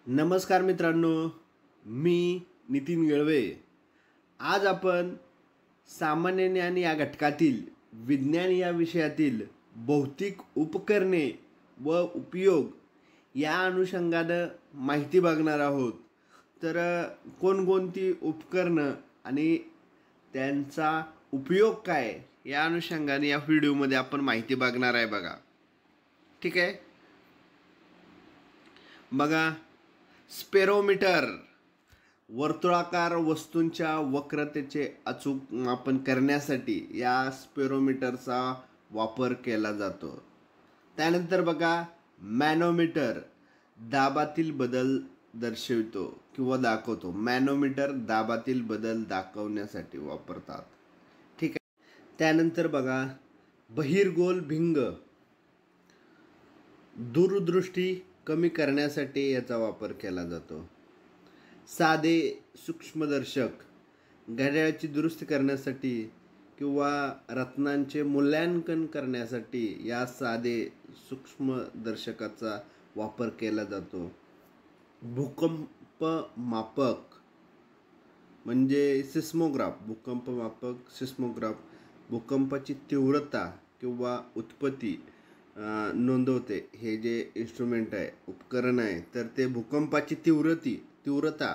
नमस्कार मित्रांनो, मी नितीन गळवे. आज आपण सामान्य ज्ञान या घटकातील विज्ञान या विषयातील भौतिक उपकरणे व उपयोग या अनुषंगानं माहिती बघणार आहोत. तर कोणकोणती उपकरणं आणि त्यांचा उपयोग काय या अनुषंगाने या व्हिडिओमध्ये आपण माहिती बघणार आहे बघा. ठीक आहे, बघा. स्पेरोमीटर वर्तुळाकार वस्तूंच्या वक्रतेचे अचूक मापन करण्यासाठी या स्पेरोमीटरचा वापर केला जातो. त्यानंतर बघा, मॅनोमीटर दाबातील बदल दर्शवितो किंवा दाखवतो. मॅनोमीटर दाबातील बदल दाखवण्यासाठी वापरतात. ठीक आहे. त्यानंतर बघा, बहिर्गोल भिंग दूरदृष्टी कमी करण्यासाठी याचा वापर केला जातो. साधे सूक्ष्मदर्शक घड्याळाची दुरुस्ती करण्यासाठी किंवा रत्नांचे मूल्यांकन करण्यासाठी या साधे सूक्ष्मदर्शकाचा वापर केला जातो. भूकंप मापक म्हणजे सिस्मोग्राफ. भूकंप मापक सिस्मोग्राफ भूकंपाची तीव्रता किंवा उत्पत्ती नोंदवते. हे जे इन्स्ट्रुमेंट आहे, उपकरण आहे, तर ते भूकंपाची तीव्रता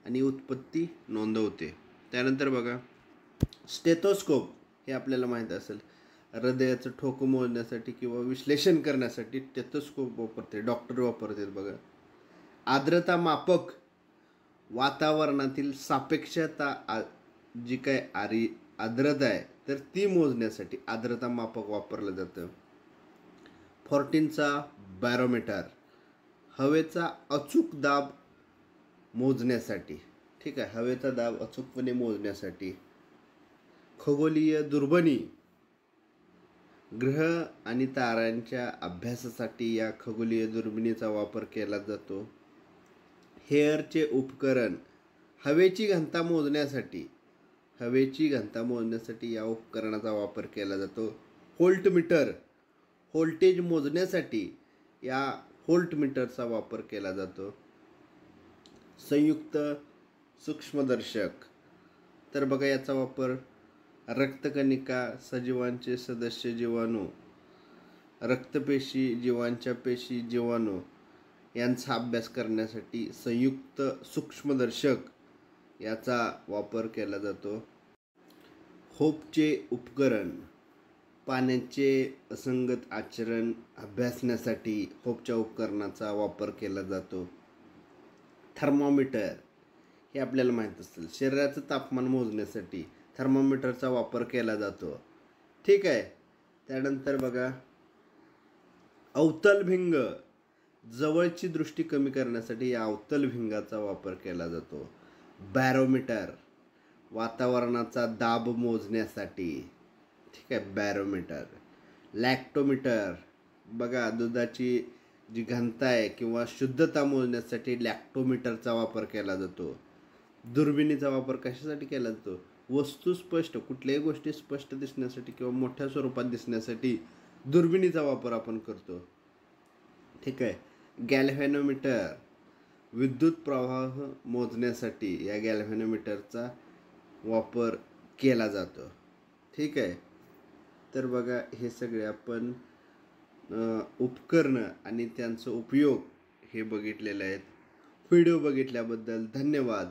आणि उत्पत्ती नोंदवते. त्यानंतर बघा, स्टेथोस्कोप. हे आपल्याला माहीत असेल, हृदयाचं ठोकं मोजण्यासाठी किंवा विश्लेषण करण्यासाठी स्टेथोस्कोप वापरते, डॉक्टर वापरतात बघा. आर्द्रता मापक वातावरणातील सापेक्षता जी काय आर्द्रता आहे तर ती मोजण्यासाठी आर्द्रता मापक वापरलं जातं. 14चा बॅरोमीटर हवेचा अचूक दाब मोजण्यासाठी. ठीक आहे, हवेचा दाब अचूकपणे मोजण्यासाठी. खगोलीय दुर्बिणी ग्रह आणि ताऱ्यांच्या अभ्यासासाठी या खगोलीय दुर्बिणीचा वापर केला जातो. हेअरचे उपकरण हवेची घनता मोजण्यासाठी या उपकरणाचा वापर केला जातो. व्होल्टमीटर व्होल्टेज मोजण्यासाठी या व्होल्टमीटरचा वापर केला जातो. संयुक्त सूक्ष्मदर्शक तर बघा, याचा वापर रक्तकणिका, सजीवांचे सदस्य जीवाणू, रक्तपेशी, जीवांच्या पेशी, जीवाणू यांचा अभ्यास करण्यासाठी संयुक्त सूक्ष्मदर्शक याचा वापर केला जातो. होपचे उपकरण पाण्याचे असंगत आचरण अभ्यासण्यासाठी होपच्या उपकरणाचा वापर केला जातो. थर्मोमीटर हे आपल्याला माहीत असेल, शरीराचं तापमान मोजण्यासाठी थर्मोमीटरचा वापर केला जातो. ठीक आहे. त्यानंतर बघा, अवतलभिंग जवळची दृष्टी कमी करण्यासाठी या अवतलभिंगाचा वापर केला जातो. बॅरोमीटर वातावरणाचा दाब मोजण्यासाठी. ठीक आहे, बॅरोमीटर. लॅक्टोमीटर बघा, दुधाची जी घनता आहे किंवा शुद्धता मोजण्यासाठी लॅक्टोमीटरचा वापर केला जातो. दुर्बिणीचा वापर कशासाठी केला जातो? वस्तू स्पष्ट, कुठल्याही गोष्टी स्पष्ट दिसण्यासाठी किंवा मोठ्या स्वरूपात दिसण्यासाठी दुर्बिणीचा वापर आपण करतो. ठीक आहे. गॅल्व्हॅनोमीटर विद्युत प्रवाह मोजण्यासाठी या गॅल्व्हॅनोमीटरचा वापर केला जातो. ठीक आहे. तर बघा, हे सगळे आपण उपकरणं आणि त्यांचा उपयोग हे बघितलेले आहेत. व्हिडिओ बघितल्याबद्दल धन्यवाद.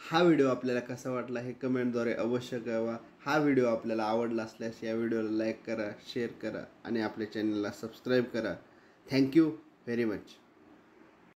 हा व्हिडिओ आपल्याला कसा वाटला हे कमेंटद्वारे अवश्य कळवा. हा व्हिडिओ आपल्याला आवडला असल्यास या व्हिडिओला लाईक करा, शेअर करा आणि आपल्या चॅनलला सबस्क्राईब करा. Thank you very much.